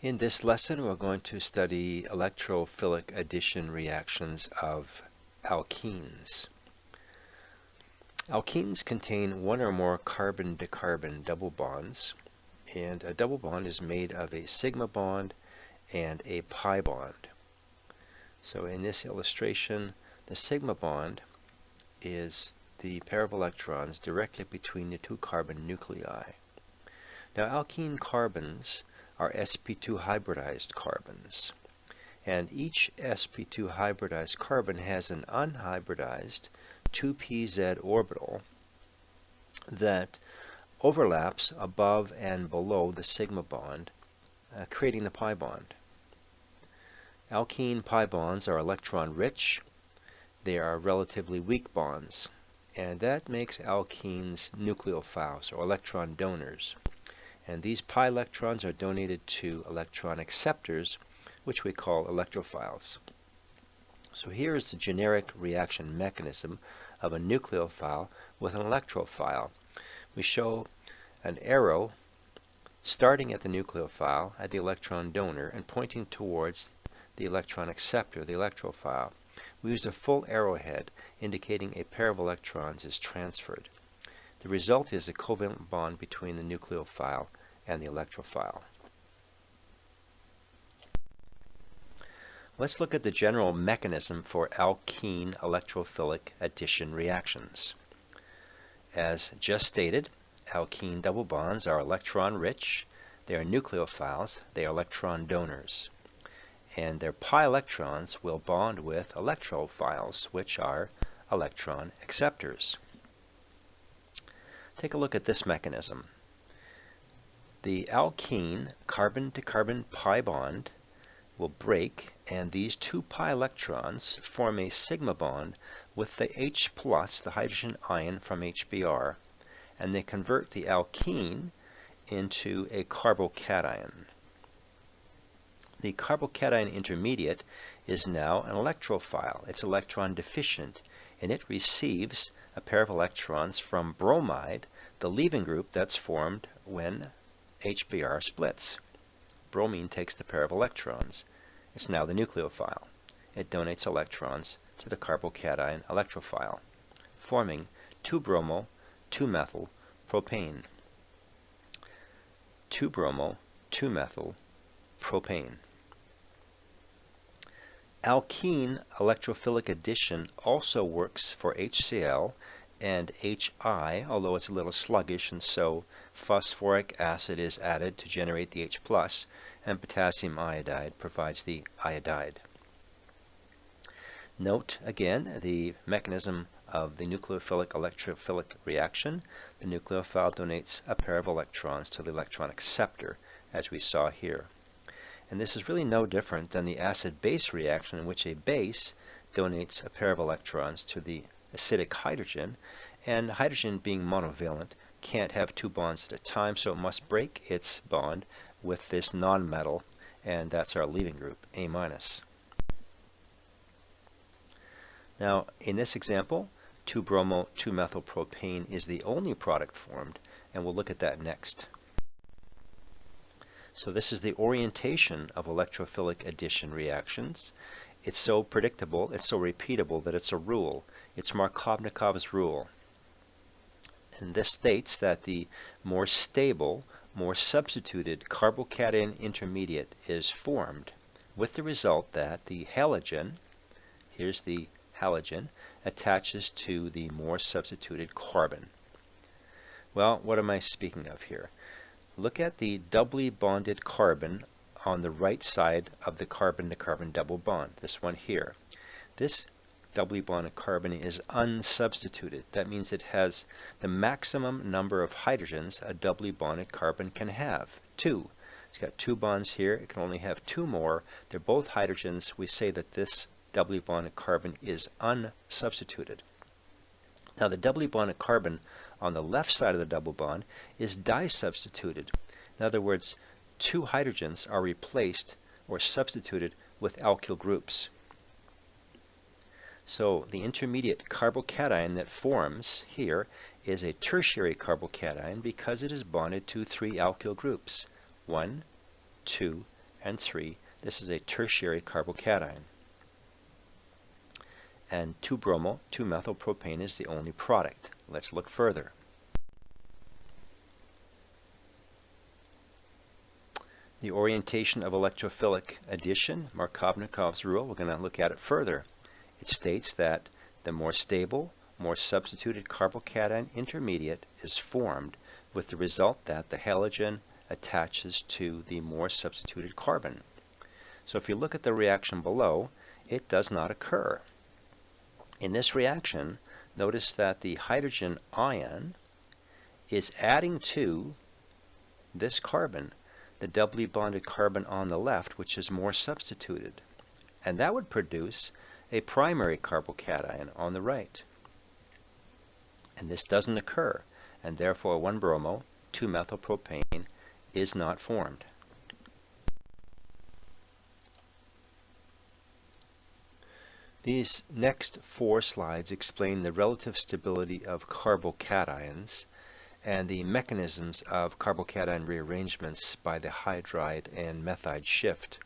In this lesson, we're going to study electrophilic addition reactions of alkenes. Alkenes contain one or more carbon-to-carbon double bonds, and a double bond is made of a sigma bond and a pi bond. So in this illustration, the sigma bond is the pair of electrons directly between the two carbon nuclei. Now, alkene carbons are sp2 hybridized carbons, and each sp2 hybridized carbon has an unhybridized 2pz orbital that overlaps above and below the sigma bond, creating the pi bond. Alkene pi bonds are electron rich. They are relatively weak bonds, and that makes alkenes nucleophiles, or electron donors. And these pi electrons are donated to electron acceptors, which we call electrophiles. So here is the generic reaction mechanism of a nucleophile with an electrophile. We show an arrow starting at the nucleophile, at the electron donor, and pointing towards the electron acceptor, the electrophile. We use a full arrowhead indicating a pair of electrons is transferred. The result is a covalent bond between the nucleophile and the electrophile. Let's look at the general mechanism for alkene electrophilic addition reactions. As just stated, alkene double bonds are electron rich, they are nucleophiles, they are electron donors. And their pi electrons will bond with electrophiles, which are electron acceptors. Take a look at this mechanism. The alkene carbon-to-carbon pi bond will break, and these two pi electrons form a sigma bond with the H+, the hydrogen ion from HBr, and they convert the alkene into a carbocation. The carbocation intermediate is now an electrophile. It's electron deficient, and it receives a pair of electrons from bromide, the leaving group that's formed when HBr splits. Bromine takes the pair of electrons. It's now the nucleophile. It donates electrons to the carbocation electrophile, forming 2-bromo, 2-methyl propane. 2-bromo, 2-methyl propane. Alkene electrophilic addition also works for HCl and HI, although it's a little sluggish, and so phosphoric acid is added to generate the H+, and potassium iodide provides the iodide. Note again the mechanism of the nucleophilic electrophilic reaction. The nucleophile donates a pair of electrons to the electron acceptor, as we saw here. And this is really no different than the acid-base reaction, in which a base donates a pair of electrons to the acidic hydrogen, and hydrogen, being monovalent, can't have two bonds at a time, so it must break its bond with this nonmetal, and that's our leaving group, A-. Now, in this example, 2-bromo, 2-methyl propane is the only product formed, and we'll look at that next. So this is the orientation of electrophilic addition reactions. It's so predictable, it's so repeatable that it's a rule. It's Markovnikov's rule. And this states that the more stable, more substituted carbocation intermediate is formed, with the result that the halogen, here's the halogen, attaches to the more substituted carbon. Well, what am I speaking of here? Look at the doubly bonded carbon on the right side of the carbon-to-carbon double bond, this one here. This doubly bonded carbon is unsubstituted. That means it has the maximum number of hydrogens a doubly bonded carbon can have, 2. It's got 2 bonds here. It can only have 2 more. They're both hydrogens. We say that this doubly bonded carbon is unsubstituted. Now, the doubly bonded carbon on the left side of the double bond is disubstituted. In other words, 2 hydrogens are replaced or substituted with alkyl groups. So the intermediate carbocation that forms here is a tertiary carbocation because it is bonded to 3 alkyl groups, 1, 2, and 3. This is a tertiary carbocation. And 2-bromo, 2-methylpropane is the only product. Let's look further. The orientation of electrophilic addition, Markovnikov's rule, we're going to look at it further. It states that the more stable, more substituted carbocation intermediate is formed with the result that the halogen attaches to the more substituted carbon. So if you look at the reaction below, it does not occur. In this reaction, notice that the hydrogen ion is adding to this carbon, the doubly bonded carbon on the left, which is more substituted. And that would produce a primary carbocation on the right. And this doesn't occur, and therefore 1-bromo, 2-methylpropane is not formed. These next 4 slides explain the relative stability of carbocations and the mechanisms of carbocation rearrangements by the hydride and methide shift.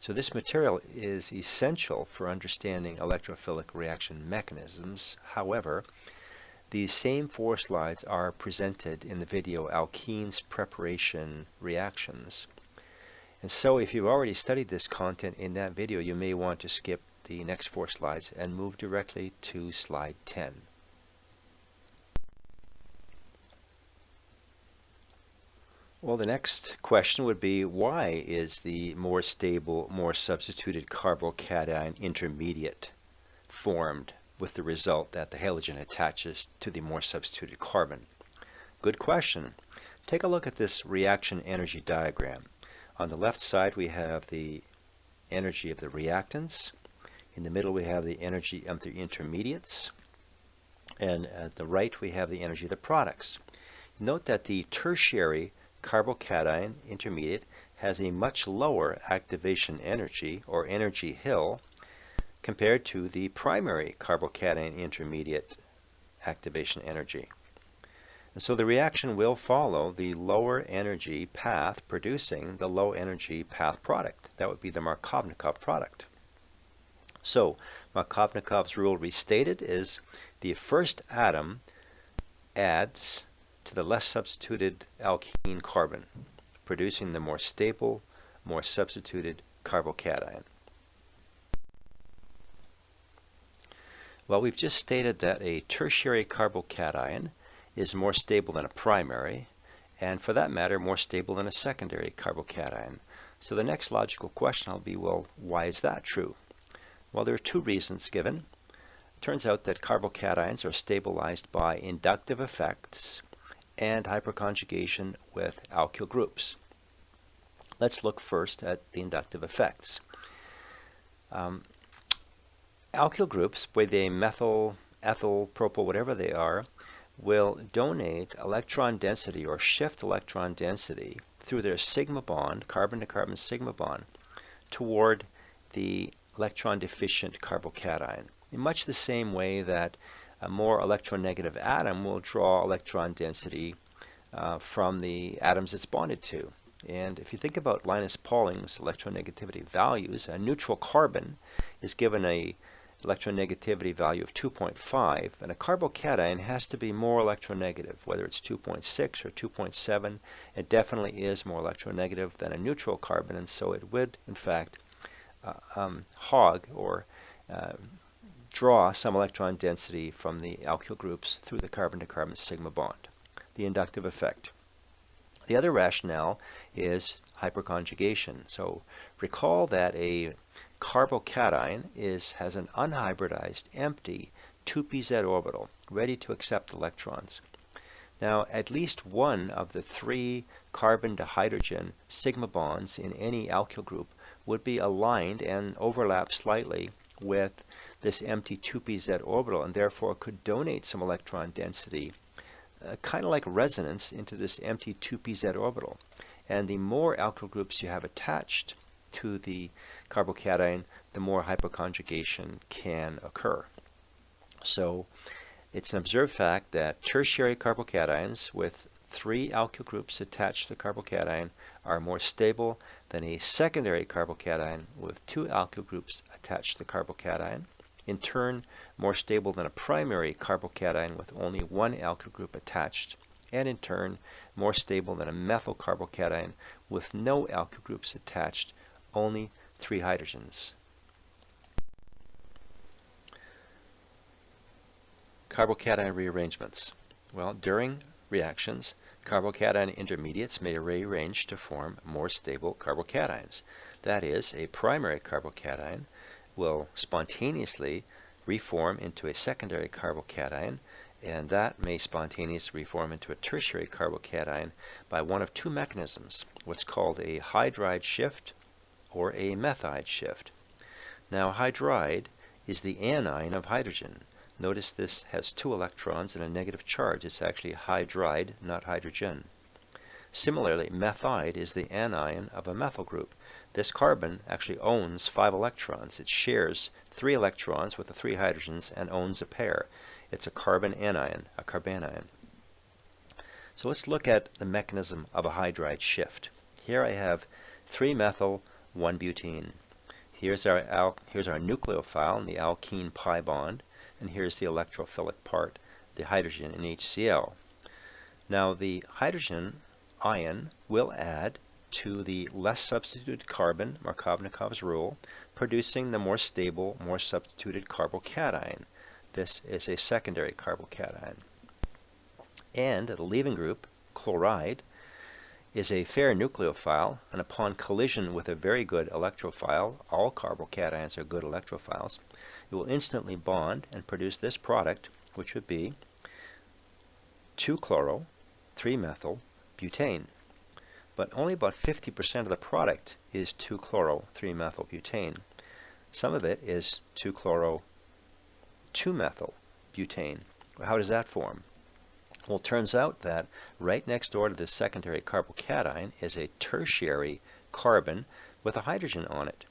So this material is essential for understanding electrophilic reaction mechanisms. However, these same 4 slides are presented in the video Alkenes Preparation Reactions. And so if you've already studied this content in that video, you may want to skip the next 4 slides and move directly to slide 10. Well, the next question would be, why is the more stable, more substituted carbocation intermediate formed with the result that the halogen attaches to the more substituted carbon? Good question. Take a look at this reaction energy diagram. On the left side we have the energy of the reactants. In the middle we have the energy of the intermediates. And at the right we have the energy of the products. Note that the tertiary carbocation intermediate has a much lower activation energy, or energy hill, compared to the primary carbocation intermediate activation energy. And so the reaction will follow the lower energy path, producing the low energy path product. That would be the Markovnikov product. So Markovnikov's rule restated is the first atom adds to the less substituted alkene carbon, producing the more stable, more substituted carbocation. Well, we've just stated that a tertiary carbocation is more stable than a primary, and for that matter, more stable than a secondary carbocation. So the next logical question will be, well, why is that true? Well, there are 2 reasons given. It turns out that carbocations are stabilized by inductive effects and hyperconjugation with alkyl groups. Let's look first at the inductive effects. Alkyl groups, whether they methyl, ethyl, propyl, whatever they are, will donate electron density or shift electron density through their sigma bond, carbon to carbon sigma bond, toward the electron deficient carbocation, in much the same way that a more electronegative atom will draw electron density from the atoms it's bonded to. And if you think about Linus Pauling's electronegativity values, a neutral carbon is given a electronegativity value of 2.5, and a carbocation has to be more electronegative, whether it's 2.6 or 2.7. It definitely is more electronegative than a neutral carbon, and so it would, in fact, hog or draw some electron density from the alkyl groups through the carbon-to-carbon sigma bond, the inductive effect. The other rationale is hyperconjugation. So recall that a carbocation has an unhybridized, empty 2pz orbital, ready to accept electrons. Now, at least one of the 3 carbon to hydrogen sigma bonds in any alkyl group would be aligned and overlap slightly with this empty 2pz orbital, and therefore could donate some electron density, kind of like resonance, into this empty 2pz orbital. And the more alkyl groups you have attached to the carbocation, the more hyperconjugation can occur. So it's an observed fact that tertiary carbocations with 3 alkyl groups attached to the carbocation are more stable than a secondary carbocation with 2 alkyl groups attached to the carbocation. In turn, more stable than a primary carbocation with only 1 alkyl group attached. And in turn, more stable than a methyl carbocation with no alkyl groups attached, only 3 hydrogens. Carbocation rearrangements. Well, during reactions, carbocation intermediates may rearrange to form more stable carbocations. That is, a primary carbocation will spontaneously reform into a secondary carbocation, and that may spontaneously reform into a tertiary carbocation by one of 2 mechanisms, what's called a hydride shift or a methide shift. Now, hydride is the anion of hydrogen. Notice this has 2 electrons and a negative charge. It's actually hydride, not hydrogen. Similarly, methide is the anion of a methyl group. This carbon actually owns 5 electrons. It shares 3 electrons with the 3 hydrogens and owns a pair. It's a carbon anion, a carbanion. So let's look at the mechanism of a hydride shift. Here I have 3-methyl, 1-butene. Here's our nucleophile in the alkene pi bond, and here's the electrophilic part, the hydrogen in HCl. Now the hydrogen ion will add to the less substituted carbon, Markovnikov's rule, producing the more stable, more substituted carbocation. This is a secondary carbocation. And the leaving group, chloride, is a fair nucleophile, and upon collision with a very good electrophile, all carbocations are good electrophiles, it will instantly bond and produce this product, which would be 2-chloro, 3-methyl, butane. But only about 50% of the product is 2-chloro, 3-methyl, butane. Some of it is 2-chloro, 2-methyl, butane. How does that form? Well, it turns out that right next door to this secondary carbocation is a tertiary carbon with a hydrogen on it.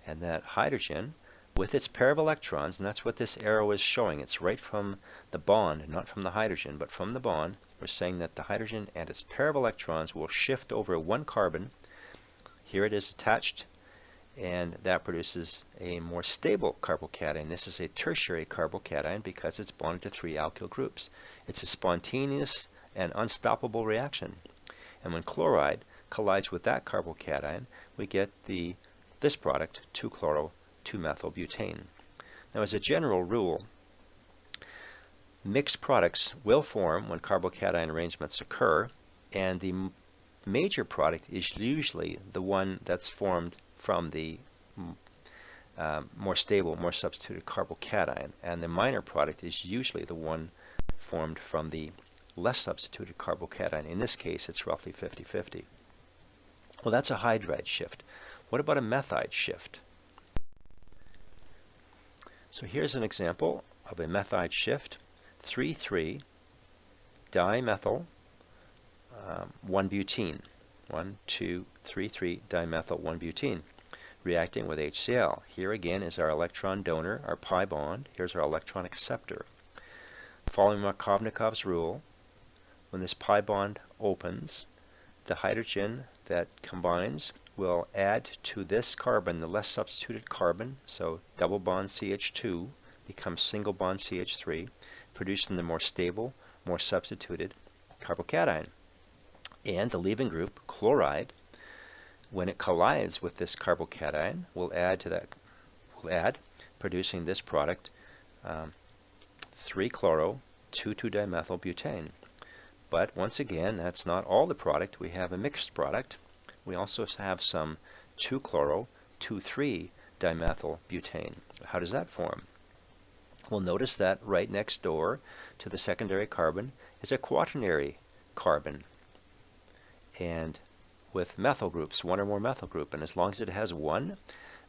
And that hydrogen, with its pair of electrons, and that's what this arrow is showing, it's right from the bond, not from the hydrogen, but from the bond, we're saying that the hydrogen and its pair of electrons will shift over 1 carbon. Here it is attached, and that produces a more stable carbocation. This is a tertiary carbocation because it's bonded to 3 alkyl groups. It's a spontaneous and unstoppable reaction. And when chloride collides with that carbocation, we get this product, 2-chloro, 2-methyl butane. Now, as a general rule, mixed products will form when carbocation arrangements occur, and the major product is usually the one that's formed from the more stable, more substituted carbocation, and the minor product is usually the one formed from the less substituted carbocation. In this case, it's roughly 50-50. Well, that's a hydride shift. What about a methide shift? So here's an example of a methide shift. 3,3 dimethyl 1-butene. 1, 2, 3, 3 dimethyl 1-butene reacting with HCl. Here again is our electron donor, our pi bond. Here's our electron acceptor. Following Markovnikov's rule, when this pi bond opens, the hydrogen that combines will add to this carbon the less substituted carbon, so double bond CH2 becomes single bond CH3, producing the more stable, more substituted carbocation. And the leaving group, chloride, when it collides with this carbocation, will add, producing this product, 3-chloro, 2,2-dimethyl butane. But once again, that's not all the product. We have a mixed product. We also have some 2-chloro, 2,3-dimethyl butane. How does that form? Well, notice that right next door to the secondary carbon is a quaternary carbon. And with methyl groups, one or more methyl group, and as long as it has one,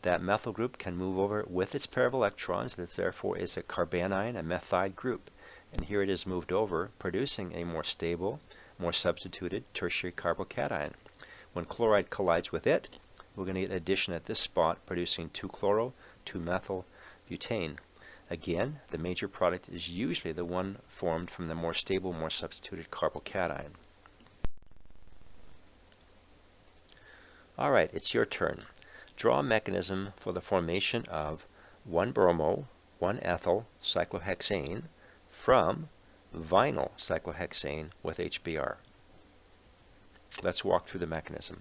that methyl group can move over with its pair of electrons. That therefore is a carbanion, a methide group. And here it is moved over, producing a more stable, more substituted tertiary carbocation. When chloride collides with it, we're going to get addition at this spot, producing 2-chloro, 2-methyl butane. Again, the major product is usually the one formed from the more stable, more substituted carbocation. All right, it's your turn. Draw a mechanism for the formation of 1-bromo, 1-ethyl cyclohexane from vinyl cyclohexane with HBr. Let's walk through the mechanism.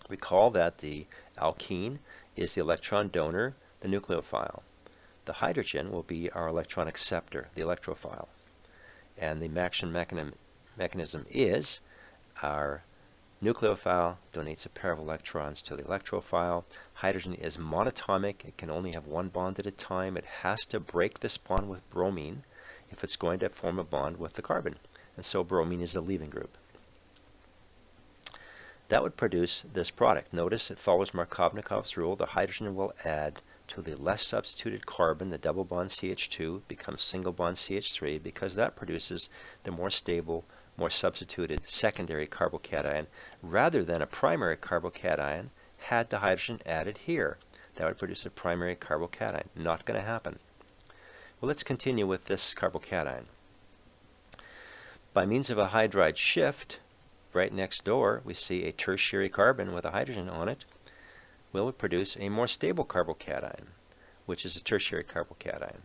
Recall that the alkene is the electron donor, the nucleophile. The hydrogen will be our electron acceptor, the electrophile. And the action mechanism is our nucleophile donates a pair of electrons to the electrophile. Hydrogen is monatomic. It can only have one bond at a time. It has to break this bond with bromine if it's going to form a bond with the carbon. And so bromine is the leaving group. That would produce this product. Notice it follows Markovnikov's rule. The hydrogen will add to the less substituted carbon, the double bond CH2 becomes single bond CH3 because that produces the more stable, more substituted secondary carbocation rather than a primary carbocation had the hydrogen added here. That would produce a primary carbocation. Not going to happen. Well, let's continue with this carbocation. By means of a hydride shift, right next door we see a tertiary carbon with a hydrogen on it. Will produce a more stable carbocation, which is a tertiary carbocation.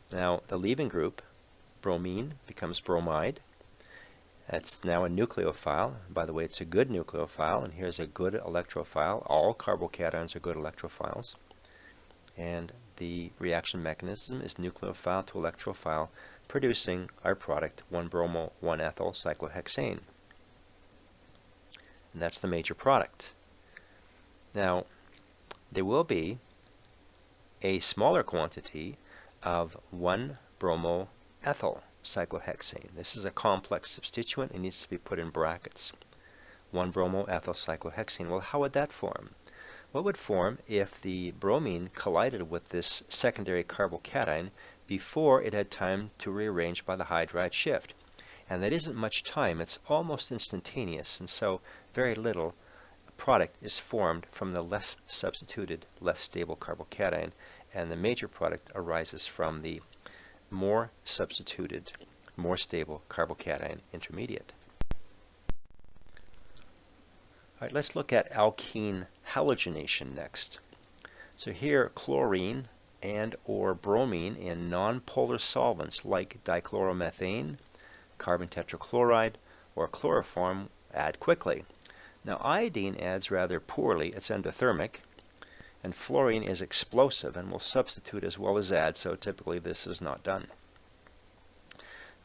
Now, the leaving group, bromine, becomes bromide. That's now a nucleophile. By the way, it's a good nucleophile, and here's a good electrophile. All carbocations are good electrophiles. And the reaction mechanism is nucleophile to electrophile, producing our product 1-bromo, 1-ethyl cyclohexane. And that's the major product. Now, there will be a smaller quantity of 1-bromo ethyl cyclohexane. This is a complex substituent. It needs to be put in brackets. 1-bromo ethyl cyclohexane. Well, how would that form? What would form if the bromine collided with this secondary carbocation before it had time to rearrange by the hydride shift? And that isn't much time. It's almost instantaneous, and so very little product is formed from the less substituted, less stable carbocation, and the major product arises from the more substituted, more stable carbocation intermediate. All right, let's look at alkene halogenation next. So here, chlorine and or bromine in nonpolar solvents like dichloromethane, carbon tetrachloride, or chloroform add quickly. Now, iodine adds rather poorly. It's endothermic, and fluorine is explosive and will substitute as well as add, so typically this is not done.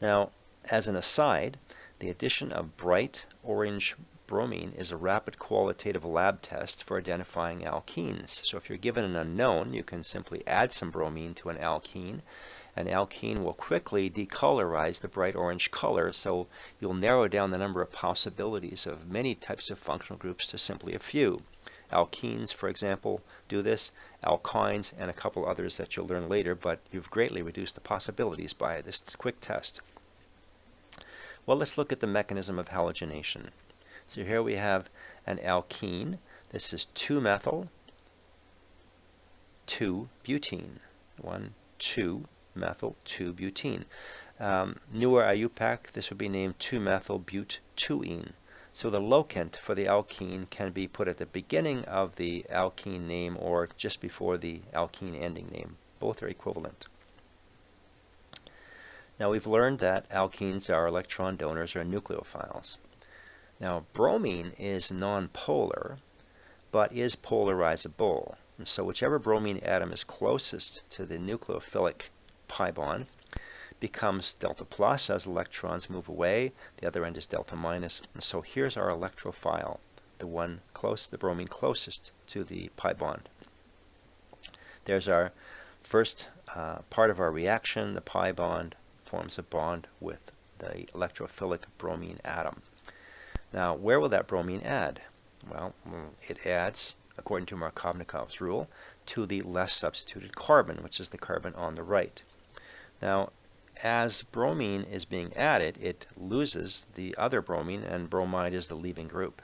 Now, as an aside, the addition of bright orange bromine is a rapid qualitative lab test for identifying alkenes. So if you're given an unknown, you can simply add some bromine to an alkene. An alkene will quickly decolorize the bright orange color, so you'll narrow down the number of possibilities of many types of functional groups to simply a few. Alkenes, for example, do this, alkynes, and a couple others that you'll learn later, but you've greatly reduced the possibilities by this quick test. Well, let's look at the mechanism of halogenation. So here we have an alkene. This is 2-methyl, 2-butene. 1,2-methyl, 2-butene. Newer IUPAC, this would be named 2-methyl-but-2-ene. So the locant for the alkene can be put at the beginning of the alkene name or just before the alkene ending name. Both are equivalent. Now we've learned that alkenes are electron donors or nucleophiles. Now bromine is nonpolar, but is polarizable. And so whichever bromine atom is closest to the nucleophilic pi bond becomes delta plus as electrons move away. The other end is delta minus. And so here's our electrophile, the bromine closest to the pi bond. There's our first part of our reaction. The pi bond forms a bond with the electrophilic bromine atom. Now, where will that bromine add? Well, it adds, according to Markovnikov's rule, to the less substituted carbon, which is the carbon on the right. Now, as bromine is being added, it loses the other bromine, and bromide is the leaving group.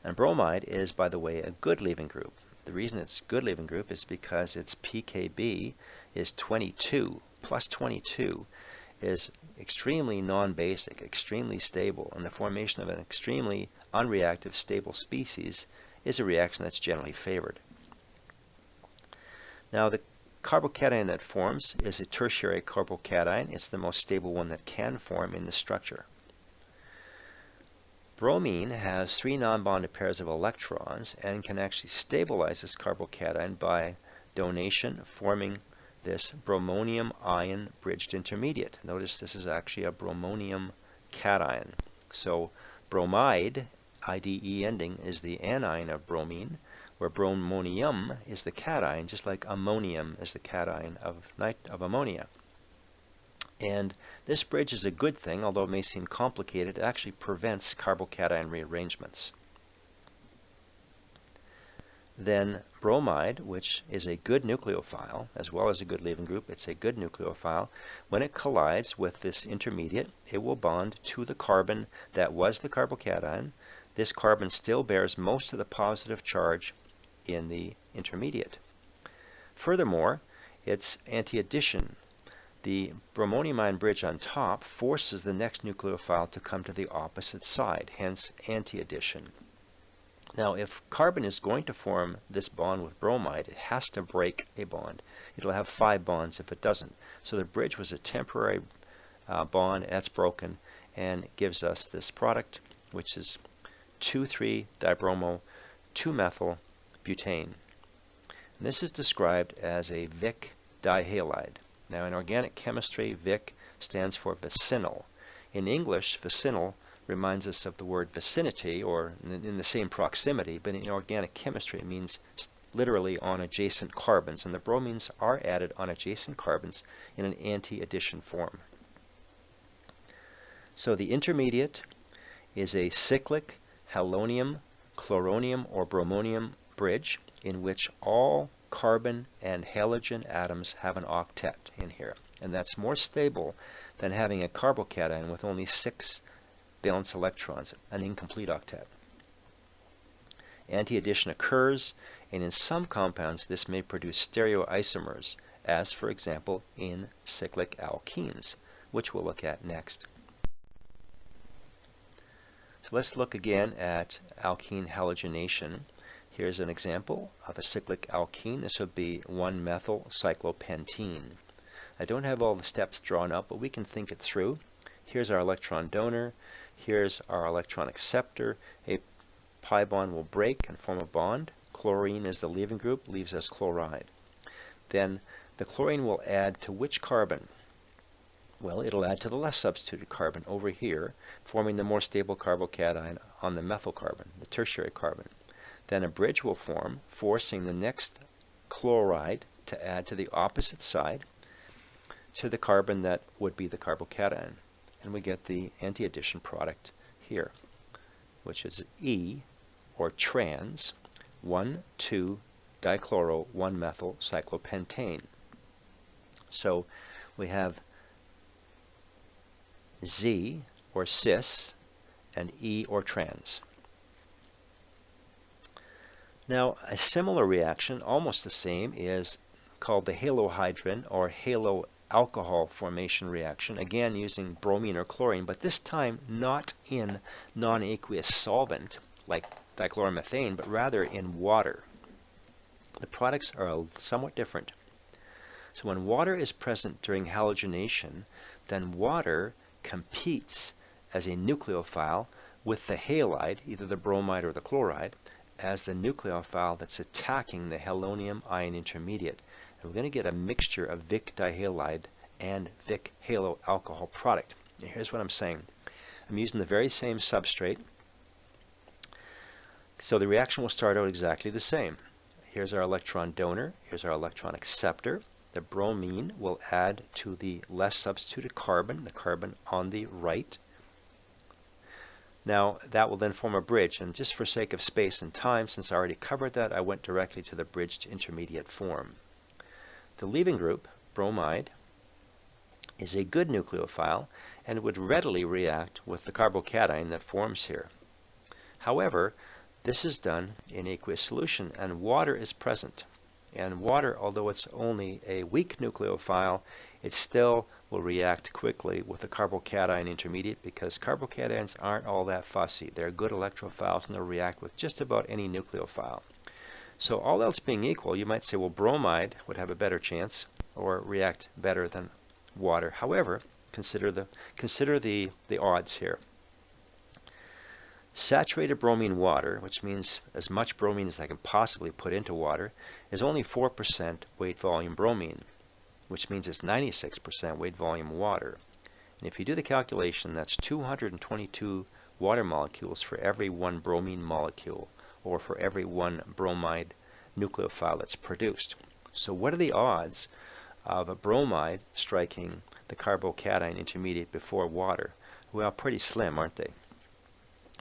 And bromide is, by the way, a good leaving group. The reason it's good leaving group is because its pKb is 22, plus 22, is extremely non-basic, extremely stable, and the formation of an extremely unreactive stable species is a reaction that's generally favored. Now the carbocation that forms is a tertiary carbocation. It's the most stable one that can form in the structure. Bromine has 3 non-bonded pairs of electrons and can actually stabilize this carbocation by donation, forming this bromonium ion bridged intermediate. Notice this is actually a bromonium cation. So bromide, IDE ending, is the anion of bromine, where bromonium is the cation, just like ammonium is the cation of ammonia. And this bridge is a good thing, although it may seem complicated. It actually prevents carbocation rearrangements. Then bromide, which is a good nucleophile, as well as a good leaving group, it's a good nucleophile. When it collides with this intermediate, it will bond to the carbon that was the carbocation. This carbon still bears most of the positive charge in the intermediate. Furthermore, it's anti-addition. The bromonium ion bridge on top forces the next nucleophile to come to the opposite side, hence anti-addition. Now, if carbon is going to form this bond with bromide, it has to break a bond. It'll have 5 bonds if it doesn't. So the bridge was a temporary bond that's broken and gives us this product, which is 2,3-dibromo 2-methyl-butane. And this is described as a Vic dihalide. Now, in organic chemistry, Vic stands for vicinal. In English, vicinal reminds us of the word vicinity, or in the same proximity, but in organic chemistry it means literally on adjacent carbons, and the bromines are added on adjacent carbons in an anti-addition form. So the intermediate is a cyclic halonium, chloronium, or bromonium bridge in which all carbon and halogen atoms have an octet in here, and that's more stable than having a carbocation with only 6 valence electrons, an incomplete octet. Anti-addition occurs, and in some compounds this may produce stereoisomers, as for example in cyclic alkenes, which we'll look at next. So let's look again at alkene halogenation. Here's an example of a cyclic alkene. This would be 1-methyl-cyclopentene. I don't have all the steps drawn up, but we can think it through. Here's our electron donor. Here's our electron acceptor. A pi bond will break and form a bond. Chlorine is the leaving group, leaves us chloride. Then the chlorine will add to which carbon? Well, it'll add to the less substituted carbon over here, forming the more stable carbocation on the methyl carbon, the tertiary carbon. Then a bridge will form, forcing the next chloride to add to the opposite side to the carbon that would be the carbocation. And we get the anti-addition product here, which is E, or trans, 1,2-dichloro 1-methyl-cyclopentane. So we have Z, or cis, and E, or trans. Now, a similar reaction, almost the same, is called the Halohydrin or halo-alcohol formation reaction, again using bromine or chlorine, but this time not in non-aqueous solvent like dichloromethane, but rather in water. The products are somewhat different. So when water is present during halogenation, then water competes as a nucleophile with the halide, either the bromide or the chloride, as the nucleophile that's attacking the halonium ion intermediate. And we're going to get a mixture of Vic dihalide and Vic halo alcohol product. Now, here's what I'm saying. I'm using the very same substrate, so the reaction will start out exactly the same. Here's our electron donor, here's our electron acceptor. The bromine will add to the less substituted carbon, the carbon on the right. Now that will then form a bridge, and just for sake of space and time, since I already covered that, I went directly to the bridged intermediate form. The leaving group, bromide, is a good nucleophile and would readily react with the carbocation that forms here. However, this is done in aqueous solution, and water is present. And water, although it's only a weak nucleophile, it still will react quickly with the carbocation intermediate because carbocations aren't all that fussy. They're good electrophiles and they'll react with just about any nucleophile. So all else being equal, you might say, well, bromide would have a better chance or react better than water. However, consider the odds here. Saturated bromine water, which means as much bromine as I can possibly put into water, is only 4% weight volume bromine, which means it's 96% weight volume water. And if you do the calculation, that's 222 water molecules for every one bromine molecule, or for every one bromide nucleophile that's produced. So what are the odds of a bromide striking the carbocation intermediate before water? Well, pretty slim, aren't they?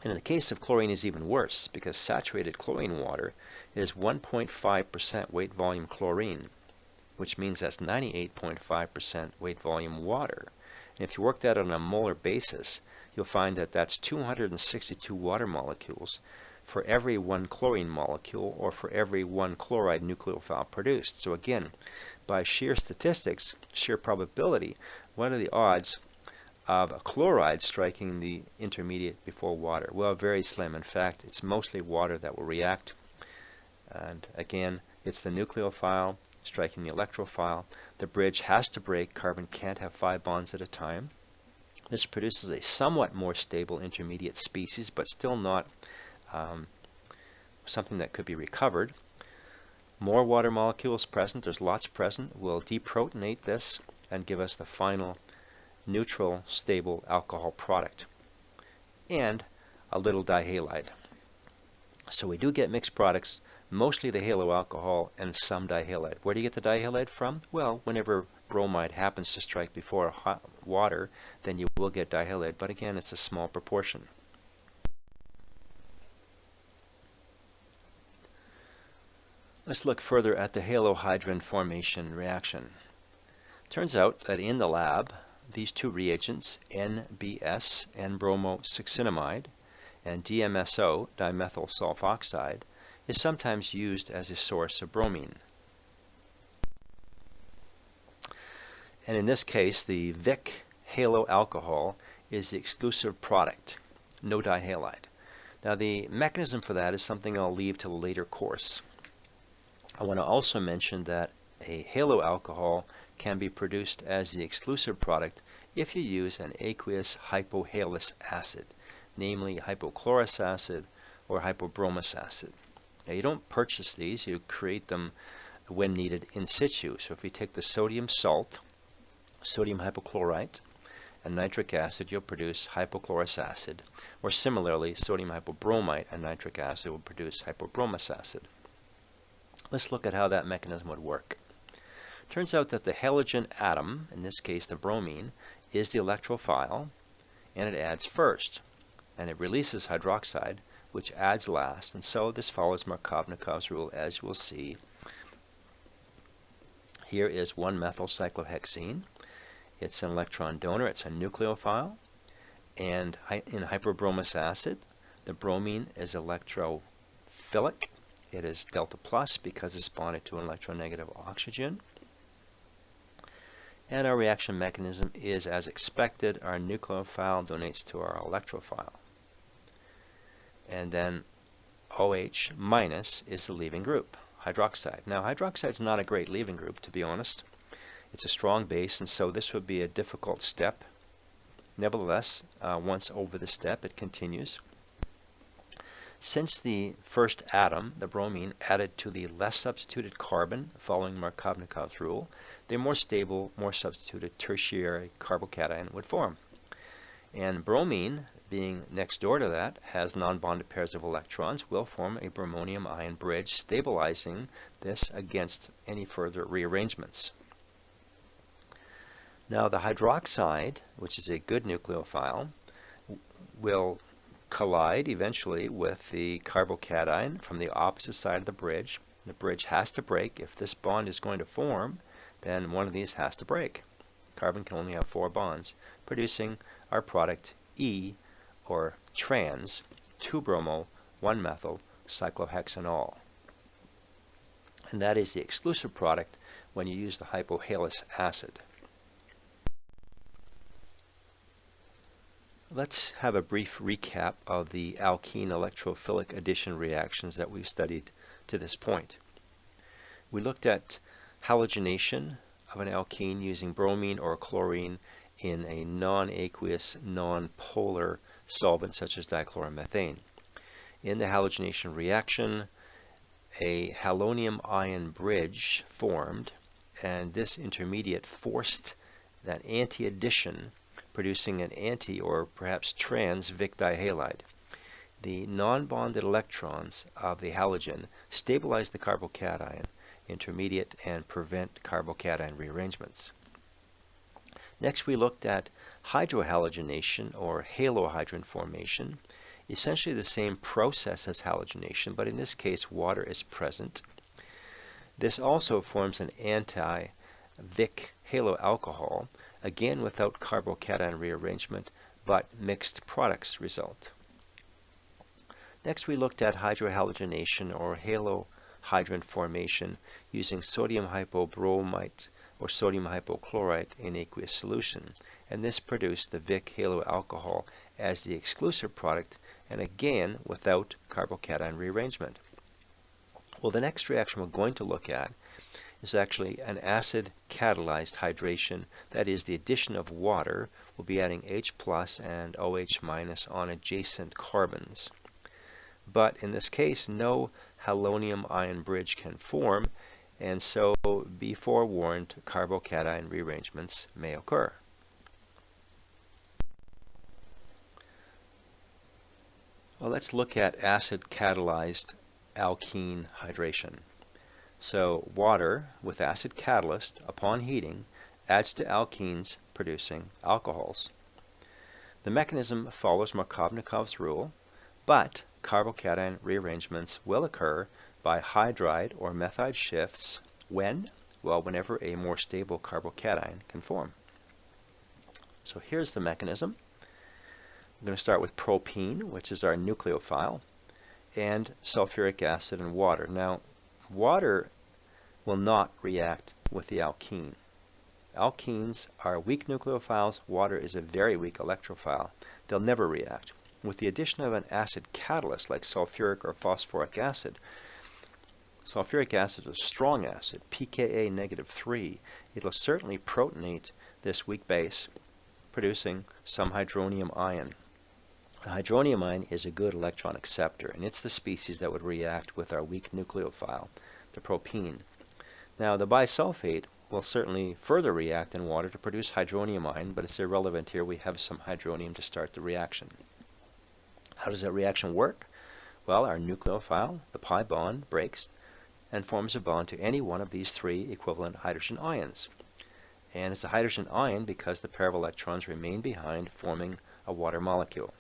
And in the case of chlorine is even worse, because saturated chlorine water is 1.5% weight volume chlorine, which means that's 98.5% weight volume water. And if you work that on a molar basis, you'll find that that's 262 water molecules for every one chlorine molecule, or for every one chloride nucleophile produced. So again, by sheer statistics, sheer probability, what are the odds of a chloride striking the intermediate before water? Well, very slim. In fact, it's mostly water that will react. And again, it's the nucleophile striking the electrophile. The bridge has to break. Carbon can't have 5 bonds at a time. This produces a somewhat more stable intermediate species, but still not something that could be recovered. More water molecules present, there's lots present, will deprotonate this and give us the final neutral, stable alcohol product, and a little dihalide. So we do get mixed products, mostly the halo alcohol and some dihalide. Where do you get the dihalide from? Well, whenever bromide happens to strike before hot water, then you will get dihalide, but again, it's a small proportion. Let's look further at the Halohydrin formation reaction. Turns out that in the lab, these two reagents, NBS, N-bromo-succinimide, and DMSO, dimethyl sulfoxide, is sometimes used as a source of bromine. And in this case, the Vic halo alcohol is the exclusive product, no dihalide. Now the mechanism for that is something I'll leave to a later course. I want to also mention that a halo alcohol can be produced as the exclusive product if you use an aqueous hypohalous acid, namely hypochlorous acid or hypobromous acid. Now you don't purchase these, you create them when needed in situ. So if you take the sodium salt, sodium hypochlorite, and nitric acid, you'll produce hypochlorous acid, or similarly sodium hypobromite and nitric acid will produce hypobromous acid. Let's look at how that mechanism would work. Turns out that the halogen atom, in this case the bromine, is the electrophile, and it adds first, and it releases hydroxide, which adds last, and so this follows Markovnikov's rule, as you will see. Here is 1-methylcyclohexene. It's an electron donor, it's a nucleophile, and in hyperbromous acid, the bromine is electrophilic. It is delta plus because it's bonded to an electronegative oxygen. And our reaction mechanism is as expected. Our nucleophile donates to our electrophile. And then OH minus is the leaving group, hydroxide. Now hydroxide is not a great leaving group, to be honest. It's a strong base, and so this would be a difficult step. Nevertheless, once over the step, it continues. Since the first atom, the bromine, added to the less substituted carbon following Markovnikov's rule, the more stable, more substituted tertiary carbocation would form. And bromine, being next door to that, has non-bonded pairs of electrons, will form a bromonium ion bridge, stabilizing this against any further rearrangements. Now the hydroxide, which is a good nucleophile, will collide eventually with the carbocation from the opposite side of the bridge. The bridge has to break. If this bond is going to form, then one of these has to break. Carbon can only have 4 bonds, producing our product E, or trans 2-bromo 1-methyl cyclohexanol. And that is the exclusive product when you use the hypohalous acid. Let's have a brief recap of the Alkene Electrophilic Addition Reactions that we've studied to this point. We looked at halogenation of an alkene using bromine or chlorine in a non-aqueous, non-polar solvent such as dichloromethane. In the halogenation reaction, a halonium ion bridge formed, and this intermediate forced that anti-addition, producing an anti or perhaps trans Vic dihalide. The non-bonded electrons of the halogen stabilize the carbocation intermediate and prevent carbocation rearrangements. Next, we looked at hydrohalogenation or halohydrin formation, essentially the same process as halogenation, but in this case water is present. This also forms an anti-Vic haloalcohol, again without carbocation rearrangement, but mixed products result. Next, we looked at hydrohalogenation or halohydrin formation using sodium hypobromite or sodium hypochlorite in aqueous solution, and this produced the Vic haloalcohol as the exclusive product, and again without carbocation rearrangement. Well, the next reaction we're going to look at is actually an acid catalyzed hydration. That is, the addition of water. We'll be adding H plus and OH minus on adjacent carbons. But in this case, no halonium ion bridge can form, and so be forewarned, carbocation rearrangements may occur. Well, let's look at acid catalyzed alkene hydration. So water with acid catalyst, upon heating, adds to alkenes producing alcohols. The mechanism follows Markovnikov's rule, but carbocation rearrangements will occur by hydride or methide shifts when? Well, whenever a more stable carbocation can form. So here's the mechanism. I'm going to start with propene, which is our nucleophile, and sulfuric acid and water. Now, water will not react with the alkene. Alkenes are weak nucleophiles. Water is a very weak electrophile. They'll never react. With the addition of an acid catalyst like sulfuric or phosphoric acid, sulfuric acid is a strong acid, pKa -3. It'll certainly protonate this weak base, producing some hydronium ion. The hydronium ion is a good electron acceptor, and it's the species that would react with our weak nucleophile, the propene. Now, the bisulfate will certainly further react in water to produce hydronium ion, but it's irrelevant here. We have some hydronium to start the reaction. How does that reaction work? Well, our nucleophile, the pi bond, breaks and forms a bond to any one of these three equivalent hydrogen ions. And it's a hydrogen ion because the pair of electrons remain behind, forming a water molecule.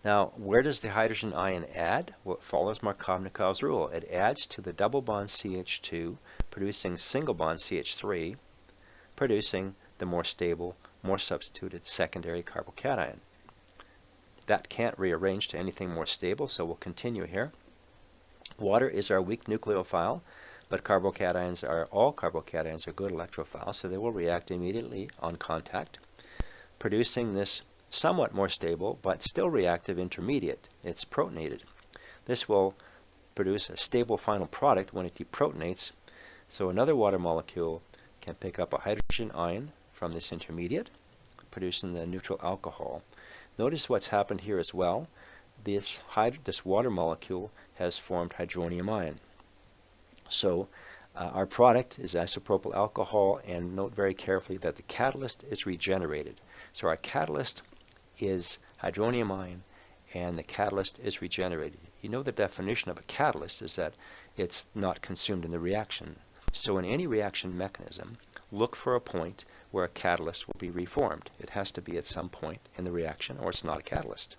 Now, where does the hydrogen ion add? Well, it follows Markovnikov's rule. It adds to the double bond CH2, producing single bond CH3, producing the more stable, more substituted secondary carbocation. That can't rearrange to anything more stable, so we'll continue here. Water is our weak nucleophile, but all carbocations are good electrophiles, so they will react immediately on contact, producing this somewhat more stable but still reactive intermediate. It's protonated. This will produce a stable final product when it deprotonates, so another water molecule can pick up a hydrogen ion from this intermediate, producing the neutral alcohol. Notice what's happened here as well. This water molecule has formed hydronium ion. So our product is isopropyl alcohol, and note very carefully that the catalyst is regenerated. So our catalyst is hydronium ion, and the catalyst is regenerated. You know the definition of a catalyst is that it's not consumed in the reaction. So in any reaction mechanism, look for a point where a catalyst will be reformed. It has to be at some point in the reaction, or it's not a catalyst.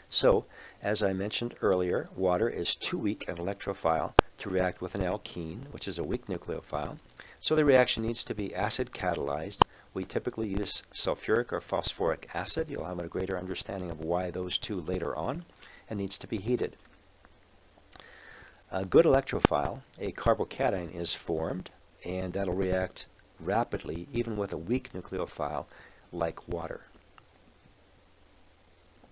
So, as I mentioned earlier, water is too weak an electrophile to react with an alkene, which is a weak nucleophile. So the reaction needs to be acid catalyzed. We typically use sulfuric or phosphoric acid. You'll have a greater understanding of why those two later on, and needs to be heated. A good electrophile, a carbocation, is formed, and that'll react rapidly even with a weak nucleophile like water.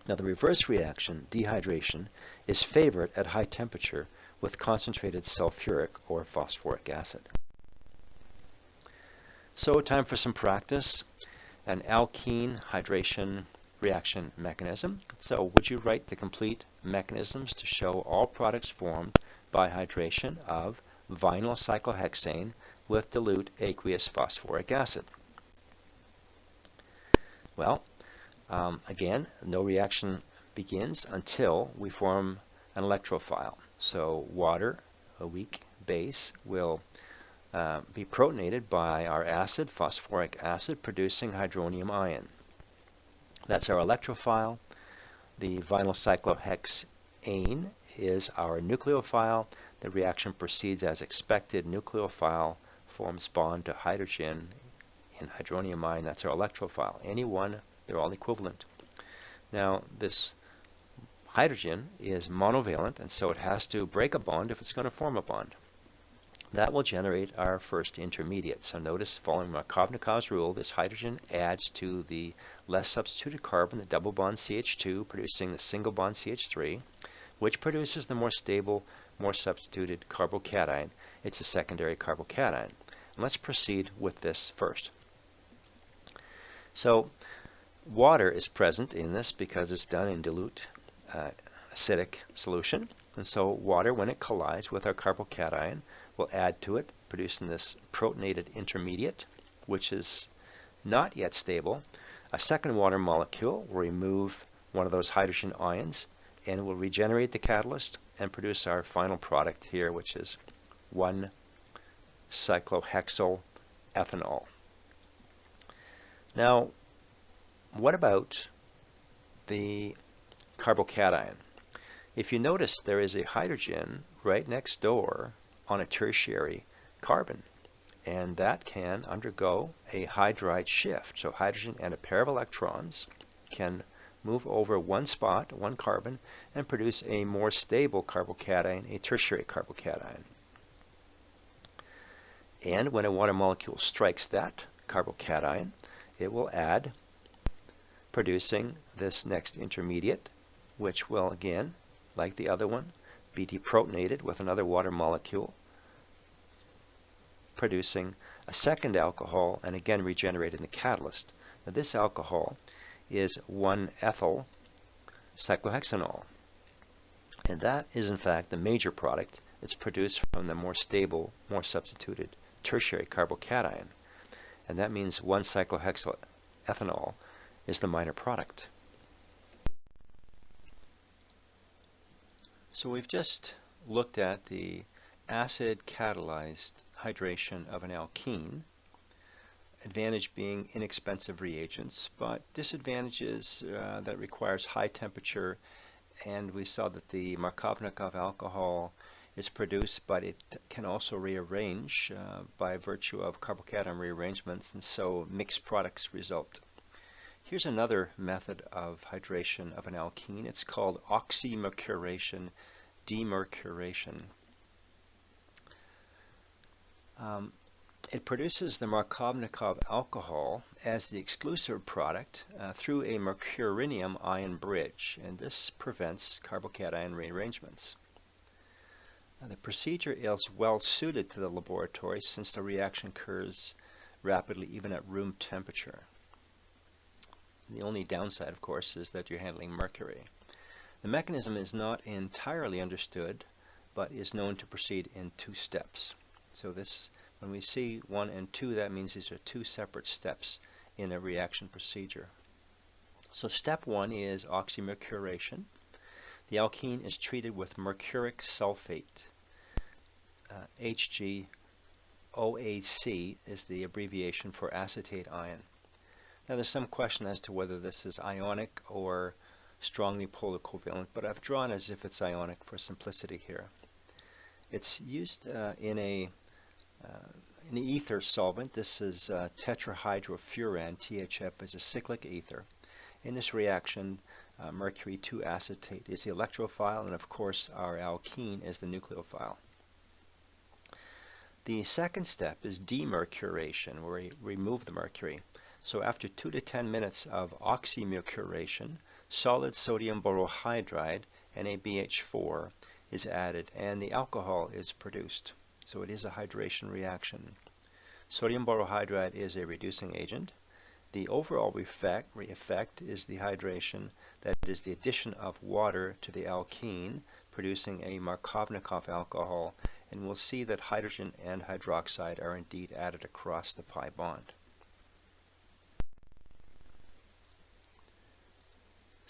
Now the reverse reaction, dehydration, is favored at high temperature with concentrated sulfuric or phosphoric acid. So time for some practice. An alkene hydration reaction mechanism. So would you write the complete mechanisms to show all products formed by hydration of vinyl cyclohexane with dilute aqueous phosphoric acid? Well, again, no reaction begins until we form an electrophile. So water, a weak base, will be protonated by our acid, phosphoric acid, producing hydronium ion. That's our electrophile. The vinyl cyclohexane is our nucleophile. The reaction proceeds as expected. Nucleophile forms bond to hydrogen in hydronium ion. That's our electrophile. Any one, they're all equivalent. Now, this hydrogen is monovalent, and so it has to break a bond if it's going to form a bond. That will generate our first intermediate. So notice, following Markovnikov's rule, this hydrogen adds to the less substituted carbon, the double bond CH2, producing the single bond CH3, which produces the more stable, more substituted carbocation. It's a secondary carbocation. And let's proceed with this first. So water is present in this because it's done in dilute acidic solution. And so water, when it collides with our carbocation, will add to it, producing this protonated intermediate, which is not yet stable. A second water molecule will remove one of those hydrogen ions and will regenerate the catalyst and produce our final product here, which is 1-cyclohexyl ethanol. Now, what about the carbocation? If you notice, there is a hydrogen right next door on a tertiary carbon, and that can undergo a hydride shift. So hydrogen and a pair of electrons can move over one spot, one carbon, and produce a more stable carbocation, a tertiary carbocation. And when a water molecule strikes that carbocation, it will add, producing this next intermediate, which will again, like the other one, be deprotonated with another water molecule, producing a second alcohol and again regenerating the catalyst. Now this alcohol is 1-ethyl cyclohexanol, and that is in fact the major product. It's produced from the more stable, more substituted tertiary carbocation, and that means 1-cyclohexyl ethanol is the minor product. So we've just looked at the acid catalyzed hydration of an alkene. Advantage being inexpensive reagents, but disadvantages that requires high temperature, and we saw that the Markovnikov alcohol is produced, but it can also rearrange by virtue of carbocation rearrangements, and so mixed products result. Here's another method of hydration of an alkene. It's called Oxymercuration-Demercuration. It produces the Markovnikov alcohol as the exclusive product through a mercurinium ion bridge, and this prevents carbocation rearrangements. The procedure is well suited to the laboratory since the reaction occurs rapidly even at room temperature. The only downside, of course, is that you're handling mercury. The mechanism is not entirely understood, but is known to proceed in 2 steps. So this, when we see 1 and 2, that means these are 2 separate steps in a reaction procedure. So step 1 is oxymercuration. The alkene is treated with mercuric sulfate. HgOAc is the abbreviation for acetate ion. Now there's some question as to whether this is ionic or strongly polar covalent, but I've drawn as if it's ionic for simplicity here. It's used in an ether solvent. This is tetrahydrofuran. THF is a cyclic ether. In this reaction, mercury 2-acetate is the electrophile, and of course our alkene is the nucleophile. The second step is demercuration, where we remove the mercury. So after 2 to 10 minutes of oxymercuration, solid sodium borohydride, NaBH4, is added and the alcohol is produced. So it is a hydration reaction. Sodium borohydride is a reducing agent. The overall effect is the hydration, that is the addition of water to the alkene, producing a Markovnikov alcohol, and we'll see that hydrogen and hydroxide are indeed added across the pi bond.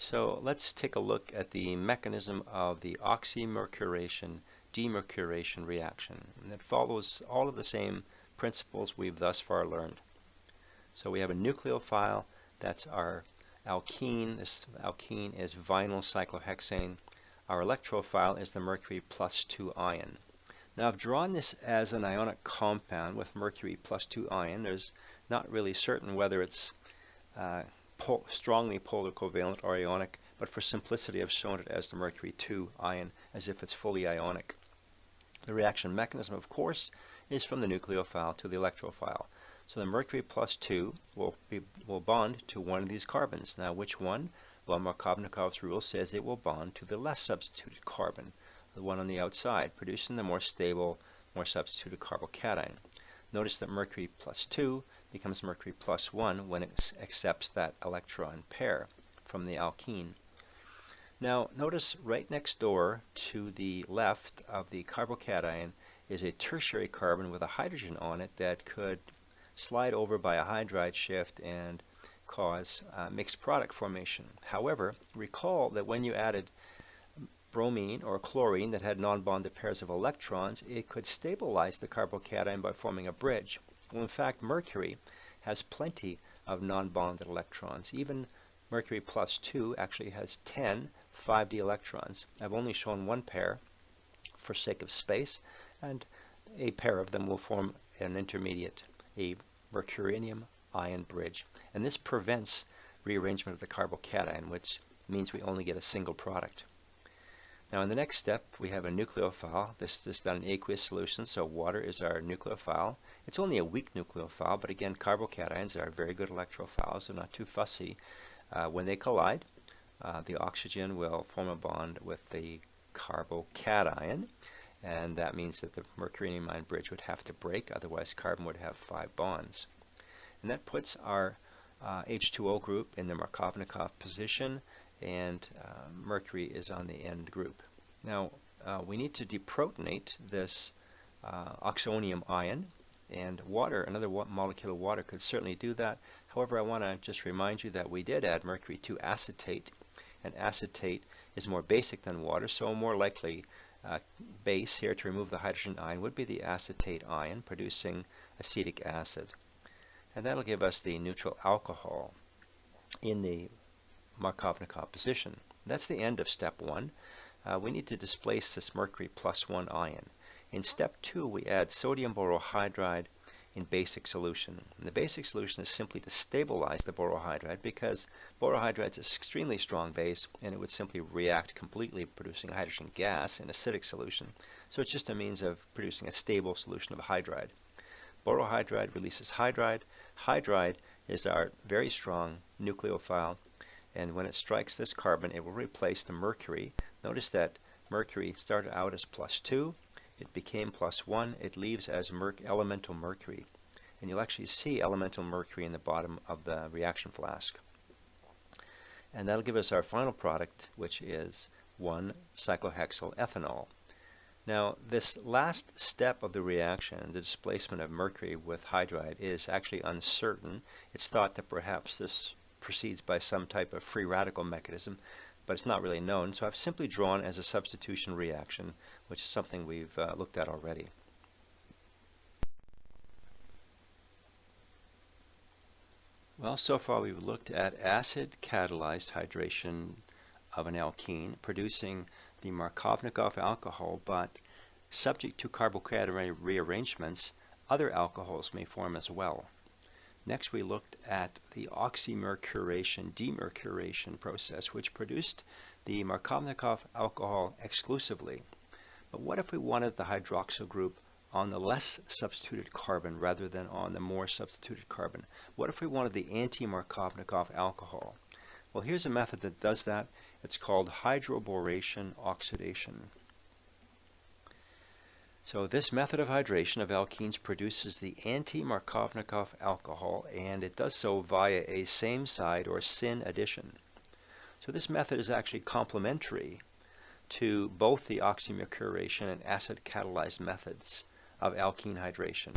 So let's take a look at the mechanism of the Oxymercuration-Demercuration reaction. And it follows all of the same principles we've thus far learned. So we have a nucleophile, that's our alkene. This alkene is vinyl cyclohexane. Our electrophile is the mercury +2 ion. Now I've drawn this as an ionic compound with mercury +2 ion. There's not really certain whether it's strongly polar covalent or ionic, but for simplicity I've shown it as the mercury 2 ion as if it's fully ionic. The reaction mechanism, of course, is from the nucleophile to the electrophile. So the mercury +2 will bond to one of these carbons. Now which one? Well, Markovnikov's rule says it will bond to the less substituted carbon, the one on the outside, producing the more stable, more substituted carbocation. Notice that mercury +2 becomes mercury +1 when it accepts that electron pair from the alkene. Now notice right next door to the left of the carbocation is a tertiary carbon with a hydrogen on it that could slide over by a hydride shift and cause mixed product formation. However, recall that when you added bromine or chlorine that had non-bonded pairs of electrons, it could stabilize the carbocation by forming a bridge. Well, in fact, mercury has plenty of non-bonded electrons. Even mercury +2 actually has 10 5d electrons. I've only shown one pair for sake of space, and a pair of them will form an intermediate, a mercurium ion bridge. And this prevents rearrangement of the carbocation, which means we only get a single product. Now in the next step we have a nucleophile. This is done in aqueous solution, so water is our nucleophile. It's only a weak nucleophile, but again carbocations are very good electrophiles. They're not too fussy. When they collide, the oxygen will form a bond with the carbocation, and that means that the mercurium ion bridge would have to break, otherwise carbon would have 5 bonds. And that puts our H2O group in the Markovnikov position, and mercury is on the end group. Now we need to deprotonate this oxonium ion, and water, another molecule of water could certainly do that. However, I want to just remind you that we did add mercury 2 acetate, and acetate is more basic than water, so a more likely base here to remove the hydrogen ion would be the acetate ion, producing acetic acid. And that'll give us the neutral alcohol in the Markovnikov position. That's the end of step 1. We need to displace this mercury +1 ion. In step 2, we add sodium borohydride in basic solution. And the basic solution is simply to stabilize the borohydride, because borohydride is an extremely strong base and it would simply react completely, producing hydrogen gas in acidic solution. So it's just a means of producing a stable solution of hydride. Borohydride releases hydride. Hydride is our very strong nucleophile, and when it strikes this carbon it will replace the mercury. Notice that mercury started out as +2, it became +1, it leaves as elemental mercury, and you'll actually see elemental mercury in the bottom of the reaction flask. And that'll give us our final product, which is 1-cyclohexyl ethanol. Now this last step of the reaction, the displacement of mercury with hydride, is actually uncertain. It's thought that perhaps this proceeds by some type of free radical mechanism, but it's not really known, so I've simply drawn as a substitution reaction, which is something we've looked at already. Well, so far we've looked at acid catalyzed hydration of an alkene, producing the Markovnikov alcohol, but subject to carbocation rearrangements, other alcohols may form as well. Next we looked at the Oxymercuration-Demercuration process, which produced the Markovnikov alcohol exclusively. But what if we wanted the hydroxyl group on the less substituted carbon rather than on the more substituted carbon? What if we wanted the anti-Markovnikov alcohol? Well, here's a method that does that. It's called hydroboration oxidation. So this method of hydration of alkenes produces the anti-Markovnikov alcohol, and it does so via a same-side or syn addition. So this method is actually complementary to both the oxymercuration and acid catalyzed methods of alkene hydration.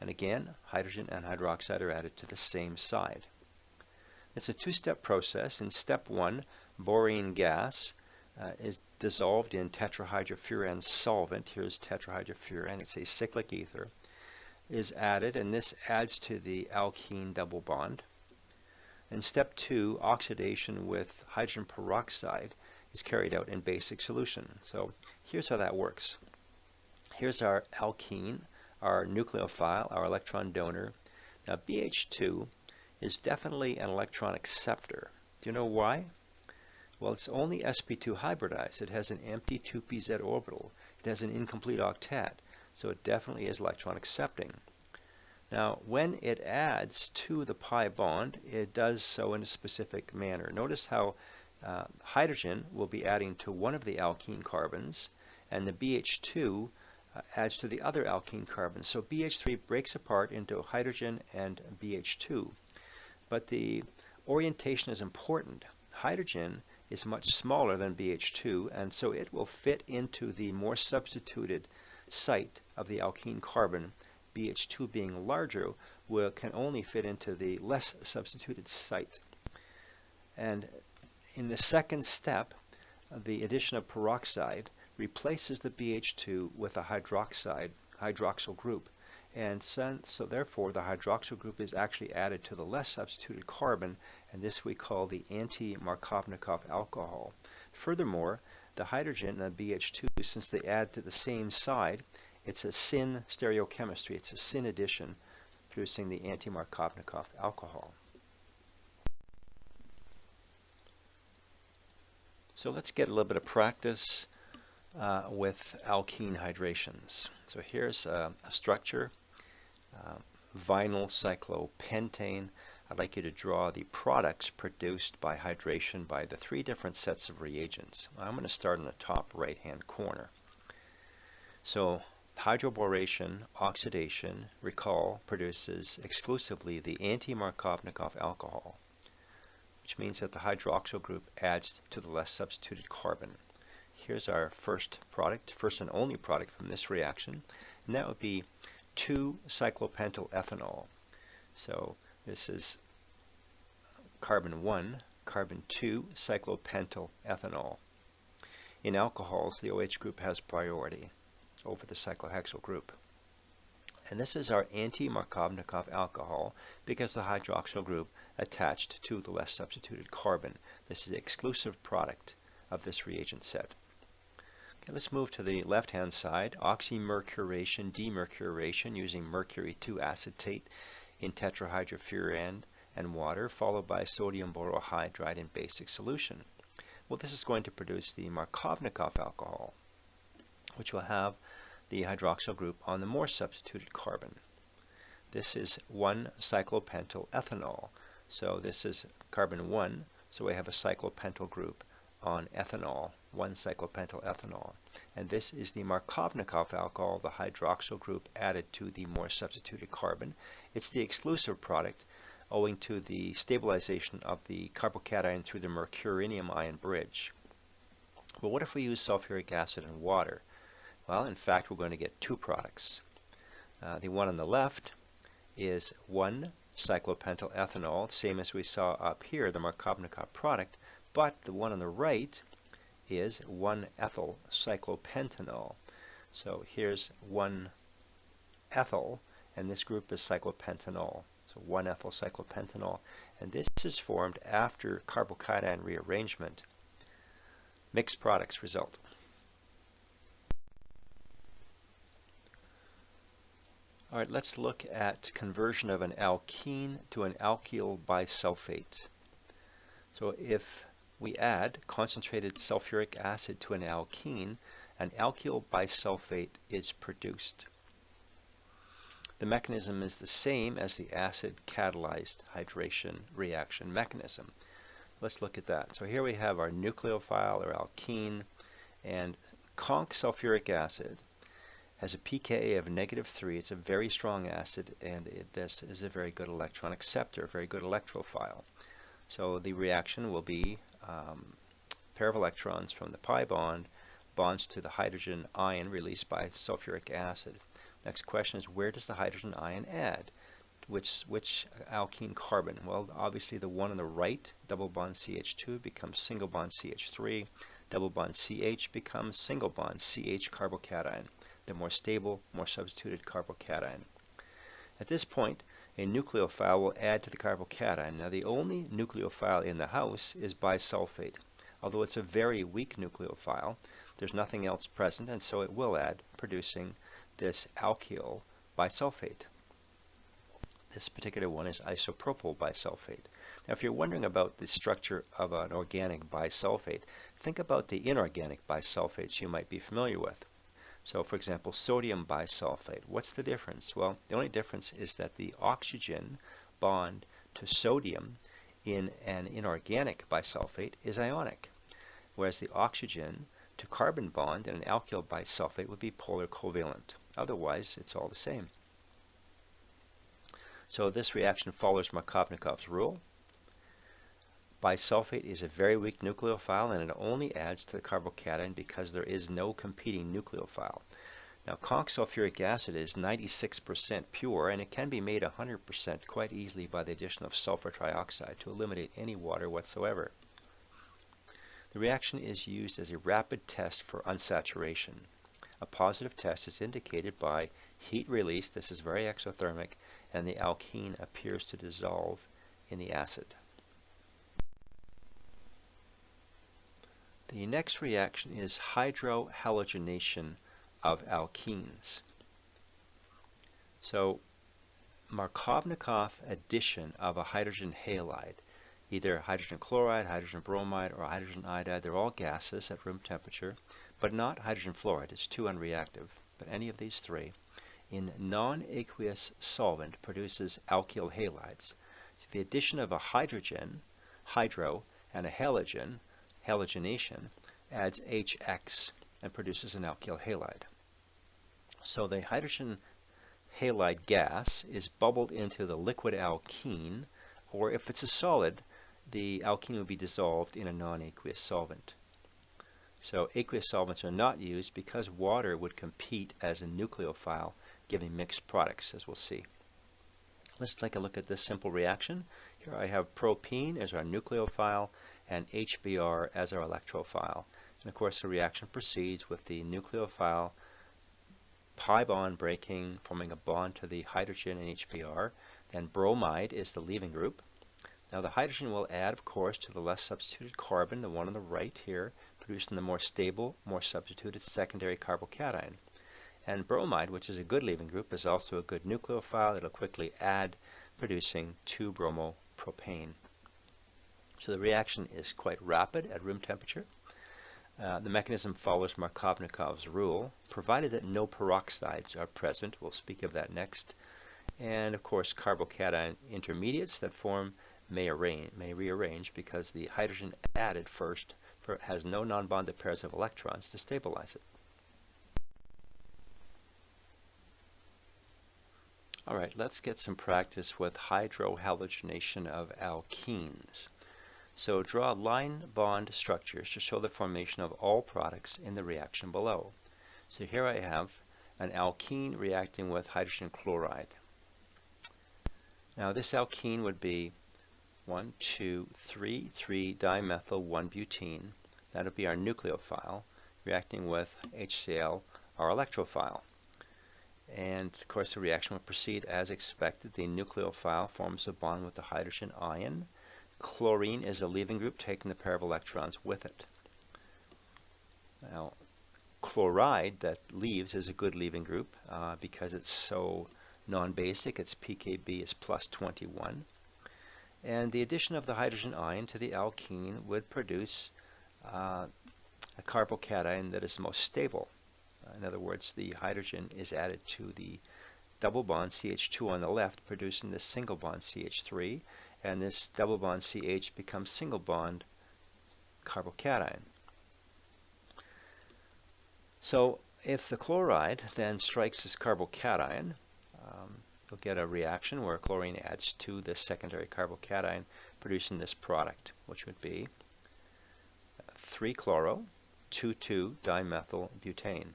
And again, hydrogen and hydroxide are added to the same side. It's a two-step process. In step 1, borane gas is dissolved in tetrahydrofuran solvent. Here's tetrahydrofuran. It's a cyclic ether. Is added, and this adds to the alkene double bond. In step 2, oxidation with hydrogen peroxide is carried out in basic solution. So here's how that works. Here's our alkene, our nucleophile, our electron donor. Now BH2 is definitely an electron acceptor. Do you know why? Well, it's only sp2 hybridized. It has an empty 2pz orbital. It has an incomplete octet, so it definitely is electron accepting. Now, when it adds to the pi bond, it does so in a specific manner. Notice how hydrogen will be adding to one of the alkene carbons, and the BH2 adds to the other alkene carbon. So BH3 breaks apart into hydrogen and BH2. But the orientation is important. Hydrogen is much smaller than BH2, and so it will fit into the more substituted site of the alkene carbon. BH2 being larger can only fit into the less substituted site. And in the second step, the addition of peroxide replaces the BH2 with a hydroxyl group. And so therefore the hydroxyl group is actually added to the less substituted carbon, and this we call the anti-Markovnikov alcohol. Furthermore, the hydrogen and the BH2, since they add to the same side, it's a syn stereochemistry. It's a syn addition producing the anti-Markovnikov alcohol. So let's get a little bit of practice with alkene hydrations. So here's a structure, vinyl cyclopentane. I'd like you to draw the products produced by hydration by the 3 different sets of reagents. I'm going to start in the top right-hand corner. So hydroboration oxidation, recall, produces exclusively the anti-Markovnikov alcohol, which means that the hydroxyl group adds to the less substituted carbon. Here's our first product, first and only product from this reaction, and that would be 2-cyclopentyl ethanol. So this is carbon 1, carbon 2 cyclopentyl ethanol. In alcohols, the OH group has priority over the cyclohexyl group. And this is our anti-Markovnikov alcohol because the hydroxyl group attached to the less substituted carbon. This is the exclusive product of this reagent set. Okay, let's move to the left-hand side. Oxymercuration-Demercuration using mercury 2 acetate in tetrahydrofuran and water, followed by sodium borohydride in basic solution. Well, this is going to produce the Markovnikov alcohol, which will have the hydroxyl group on the more substituted carbon. This is 1-cyclopentyl ethanol. So this is carbon 1, so we have a cyclopentyl group on ethanol, 1-cyclopentyl ethanol. And this is the Markovnikov alcohol, the hydroxyl group added to the more substituted carbon. It's the exclusive product owing to the stabilization of the carbocation through the mercurinium ion bridge. Well, what if we use sulfuric acid and water? Well, in fact, we're going to get 2 products. The one on the left is 1-cyclopentyl ethanol, same as we saw up here, the Markovnikov product, but the one on the right is 1-ethyl cyclopentanol. So here's 1-ethyl, and this group is cyclopentanol. So 1-ethyl cyclopentanol, and this is formed after carbocation rearrangement. Mixed products result. All right, let's look at conversion of an alkene to an alkyl bisulfate. So if we add concentrated sulfuric acid to an alkene, an alkyl bisulfate is produced. The mechanism is the same as the acid catalyzed hydration reaction mechanism. Let's look at that. So here we have our nucleophile or alkene, and conch sulfuric acid has a pKa of -3. It's a very strong acid, and this is a very good electron acceptor, a very good electrophile. So the reaction will be a pair of electrons from the pi bond bonds to the hydrogen ion released by sulfuric acid. Next question is, where does the hydrogen ion add? Which alkene carbon? Well, obviously the one on the right, double bond CH2 becomes single bond CH3, double bond CH becomes single bond CH carbocation, the more stable, more substituted carbocation. At this point, a nucleophile will add to the carbocation. Now the only nucleophile in the house is bisulfate. Although it's a very weak nucleophile, there's nothing else present, and so it will add, producing this alkyl bisulfate. This particular one is isopropyl bisulfate. Now if you're wondering about the structure of an organic bisulfate, think about the inorganic bisulfates you might be familiar with. So for example, sodium bisulfate. What's the difference? Well, the only difference is that the oxygen bond to sodium in an inorganic bisulfate is ionic, whereas the oxygen to carbon bond in an alkyl bisulfate would be polar covalent. Otherwise, it's all the same. So this reaction follows Markovnikov's rule. Bisulfate is a very weak nucleophile, and it only adds to the carbocation because there is no competing nucleophile. Now, conch sulfuric acid is 96% pure, and it can be made 100% quite easily by the addition of sulfur trioxide to eliminate any water whatsoever. The reaction is used as a rapid test for unsaturation. A positive test is indicated by heat release. This is very exothermic, and the alkene appears to dissolve in the acid. The next reaction is hydrohalogenation of alkenes. So Markovnikov addition of a hydrogen halide, either hydrogen chloride, hydrogen bromide, or hydrogen iodide, they're all gases at room temperature, but not hydrogen fluoride. It's too unreactive. But any of these three, in non-aqueous solvent, produces alkyl halides. So the addition of a hydrogen, hydro, and a halogen, halogenation, adds HX and produces an alkyl halide. So the hydrogen halide gas is bubbled into the liquid alkene, or if it's a solid, the alkene will be dissolved in a non-aqueous solvent. So aqueous solvents are not used because water would compete as a nucleophile, giving mixed products, as we'll see. Let's take a look at this simple reaction. Here I have propene as our nucleophile and HBr as our electrophile. And of course the reaction proceeds with the nucleophile pi bond breaking, forming a bond to the hydrogen in HBr. Then bromide is the leaving group. Now the hydrogen will add, of course, to the less substituted carbon, the one on the right here, producing the more stable, more substituted secondary carbocation. And bromide, which is a good leaving group, is also a good nucleophile. It'll quickly add, producing 2-bromopropane. So the reaction is quite rapid at room temperature. The mechanism follows Markovnikov's rule, provided that no peroxides are present. We'll speak of that next. And of course, carbocation intermediates that form may rearrange because the hydrogen added first has no non-bonded pairs of electrons to stabilize it. All right, let's get some practice with hydrohalogenation of alkenes. So draw line bond structures to show the formation of all products in the reaction below. So here I have an alkene reacting with hydrogen chloride. Now this alkene would be 1,2,3,3-dimethyl-1-butene. That would be our nucleophile reacting with HCl, our electrophile. And of course the reaction will proceed as expected. The nucleophile forms a bond with the hydrogen ion. Chlorine is a leaving group taking the pair of electrons with it. Now chloride that leaves is a good leaving group because it's so non-basic. Its pKb is +21. And the addition of the hydrogen ion to the alkene would produce a carbocation that is most stable. In other words, the hydrogen is added to the double bond CH2 on the left, producing this single bond CH3, and this double bond CH becomes single bond carbocation. So if the chloride then strikes this carbocation, you'll get a reaction where chlorine adds to this secondary carbocation, producing this product, which would be 3-chloro, 2,2-dimethyl-butane.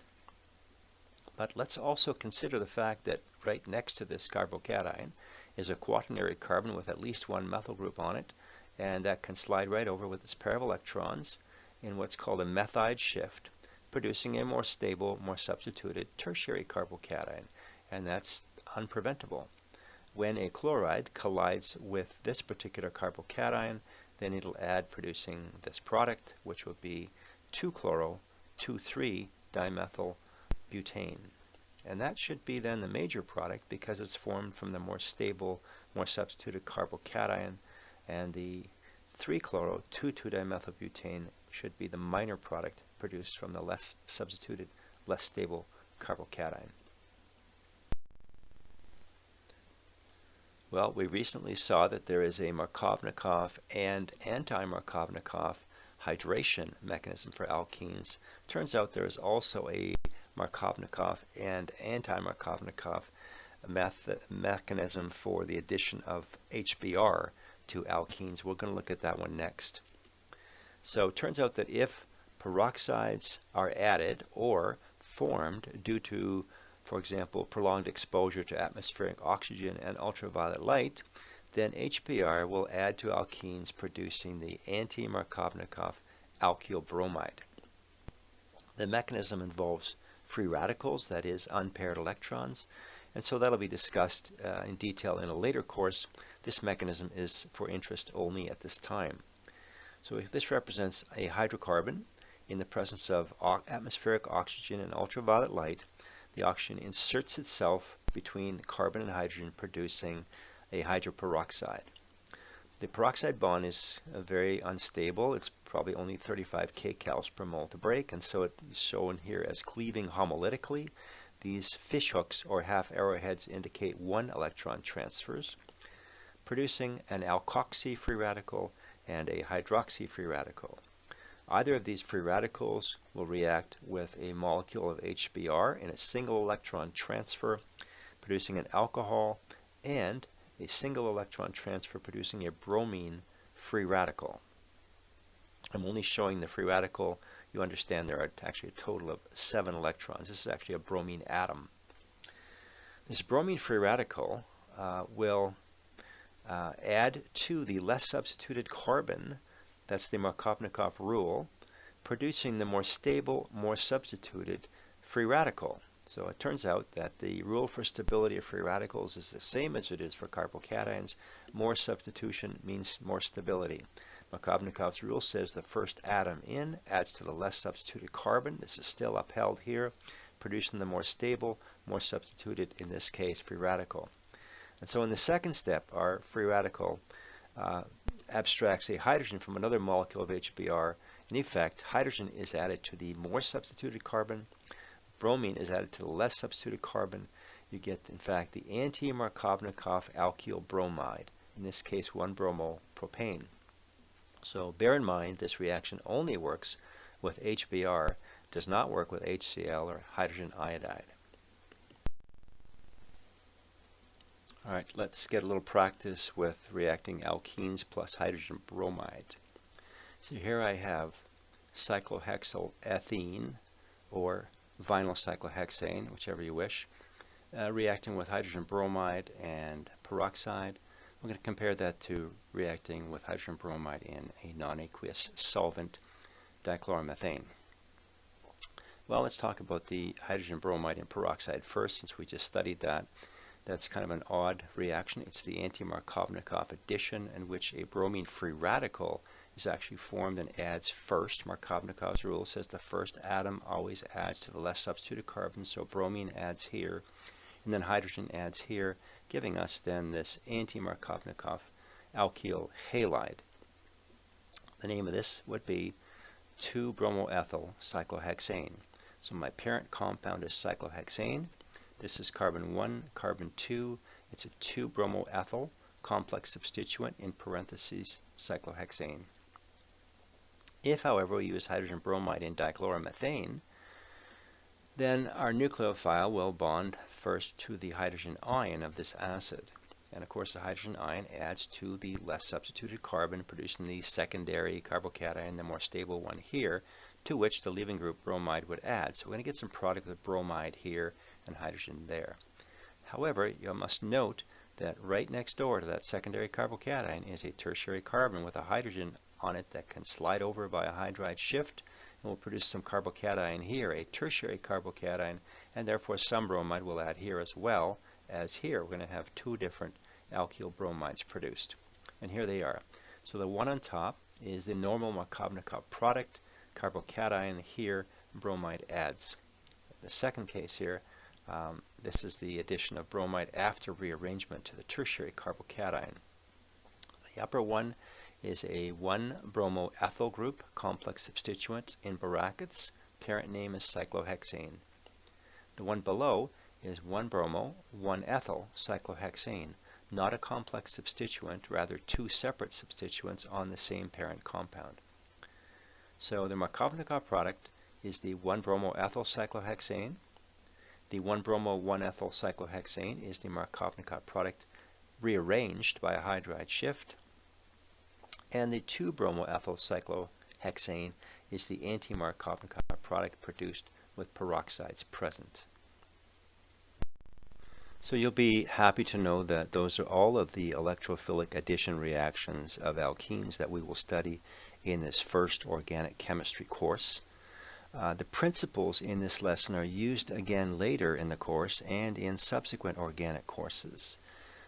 But let's also consider the fact that right next to this carbocation is a quaternary carbon with at least one methyl group on it, and that can slide right over with its pair of electrons in what's called a methide shift, producing a more stable, more substituted tertiary carbocation, and that's unpreventable. When a chloride collides with this particular carbocation, then it'll add, producing this product, which will be 2-chloro, 2,3-dimethyl-butane. And that should be then the major product because it's formed from the more stable, more substituted carbocation, and the 3-chloro, 2,2-dimethyl-butane should be the minor product produced from the less substituted, less stable carbocation. Well, we recently saw that there is a Markovnikov and anti-Markovnikov hydration mechanism for alkenes. Turns out there is also a Markovnikov and anti-Markovnikov mechanism for the addition of HBr to alkenes. We're going to look at that one next. So it turns out that if peroxides are added or formed due to, for example, prolonged exposure to atmospheric oxygen and ultraviolet light, then HBr will add to alkenes, producing the anti-Markovnikov alkyl bromide. The mechanism involves free radicals, that is, unpaired electrons, and so that'll be discussed in detail in a later course. This mechanism is for interest only at this time. So if this represents a hydrocarbon in the presence of atmospheric oxygen and ultraviolet light, the oxygen inserts itself between carbon and hydrogen, producing a hydroperoxide. The peroxide bond is very unstable. It's probably only 35 kcals per mole to break, and so it's shown here as cleaving homolytically. These fish hooks or half arrowheads indicate 1 electron transfers, producing an alkoxy free radical and a hydroxy free radical. Either of these free radicals will react with a molecule of HBr in a single electron transfer, producing an alcohol, and a single electron transfer producing a bromine free radical. I'm only showing the free radical. You understand there are actually a total of 7 electrons. This is actually a bromine atom. This bromine free radical will add to the less substituted carbon. That's the Markovnikov rule, producing the more stable, more substituted free radical. So it turns out that the rule for stability of free radicals is the same as it is for carbocations. More substitution means more stability. Markovnikov's rule says the first atom in adds to the less substituted carbon. This is still upheld here, producing the more stable, more substituted, in this case, free radical. And so in the second step, our free radical abstracts a hydrogen from another molecule of HBr. In effect, hydrogen is added to the more substituted carbon. Bromine is added to the less substituted carbon. You get, in fact, the anti-Markovnikov alkyl bromide, in this case 1-bromopropane. So bear in mind this reaction only works with HBr, does not work with HCl or hydrogen iodide. All right, let's get a little practice with reacting alkenes plus hydrogen bromide. So here I have cyclohexylethene, or vinyl cyclohexane, whichever you wish, reacting with hydrogen bromide and peroxide. We're going to compare that to reacting with hydrogen bromide in a non-aqueous solvent, dichloromethane. Well, let's talk about the hydrogen bromide and peroxide first, since we just studied that. That's kind of an odd reaction. It's the Anti-Markovnikov addition, in which a bromine free radical is actually formed and adds first. Markovnikov's rule says the first atom always adds to the less substituted carbon, so bromine adds here, and then hydrogen adds here, giving us then this anti-Markovnikov alkyl halide. The name of this would be 2-bromoethyl cyclohexane. So my parent compound is cyclohexane, This is carbon 1, carbon 2. It's a 2-bromoethyl complex substituent, in parentheses, cyclohexane. If, however, we use hydrogen bromide in dichloromethane, then our nucleophile will bond first to the hydrogen ion of this acid. And of course, the hydrogen ion adds to the less substituted carbon, producing the secondary carbocation, the more stable one here, to which the leaving group bromide would add. So we're going to get some product with bromide here and hydrogen there. However, you must note that right next door to that secondary carbocation is a tertiary carbon with a hydrogen on it that can slide over by a hydride shift and will produce some carbocation here, a tertiary carbocation, and therefore some bromide will add here as well as here. We're going to have two different alkyl bromides produced. And here they are. So the one on top is the normal Markovnikov product, carbocation here, bromide adds. The second case here, this is the addition of bromide after rearrangement to the tertiary carbocation. The upper one is a 1-bromoethyl group, complex substituent in brackets. Parent name is cyclohexane. The one below is 1-bromo, 1-ethyl cyclohexane, not a complex substituent, rather two separate substituents on the same parent compound. So the Markovnikov product is the 1-bromoethyl cyclohexane. The 1-bromo 1-ethyl cyclohexane is the Markovnikov product rearranged by a hydride shift. And the 2-bromoethyl cyclohexane is the anti-Markovnikov product produced with peroxides present. So you'll be happy to know that those are all of the electrophilic addition reactions of alkenes that we will study in this first organic chemistry course. The principles in this lesson are used again later in the course and in subsequent organic courses.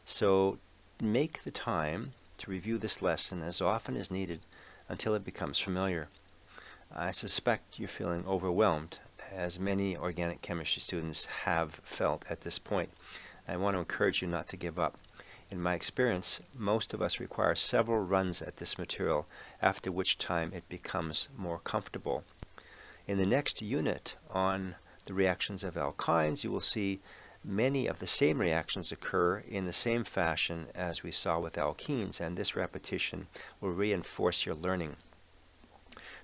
So make the time to review this lesson as often as needed until it becomes familiar. I suspect you're feeling overwhelmed, as many organic chemistry students have felt at this point. I want to encourage you not to give up. In my experience, most of us require several runs at this material, after which time it becomes more comfortable. In the next unit on the reactions of alkynes, you will see many of the same reactions occur in the same fashion as we saw with alkenes, and this repetition will reinforce your learning.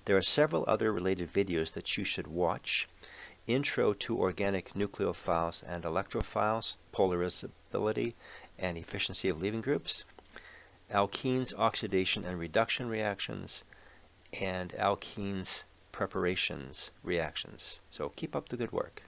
There are several other related videos that you should watch. Intro to Organic Nucleophiles and Electrophiles, Polarizability and Efficiency of Leaving Groups, Alkenes Oxidation and Reduction Reactions, and Alkenes Preparations Reactions. So keep up the good work.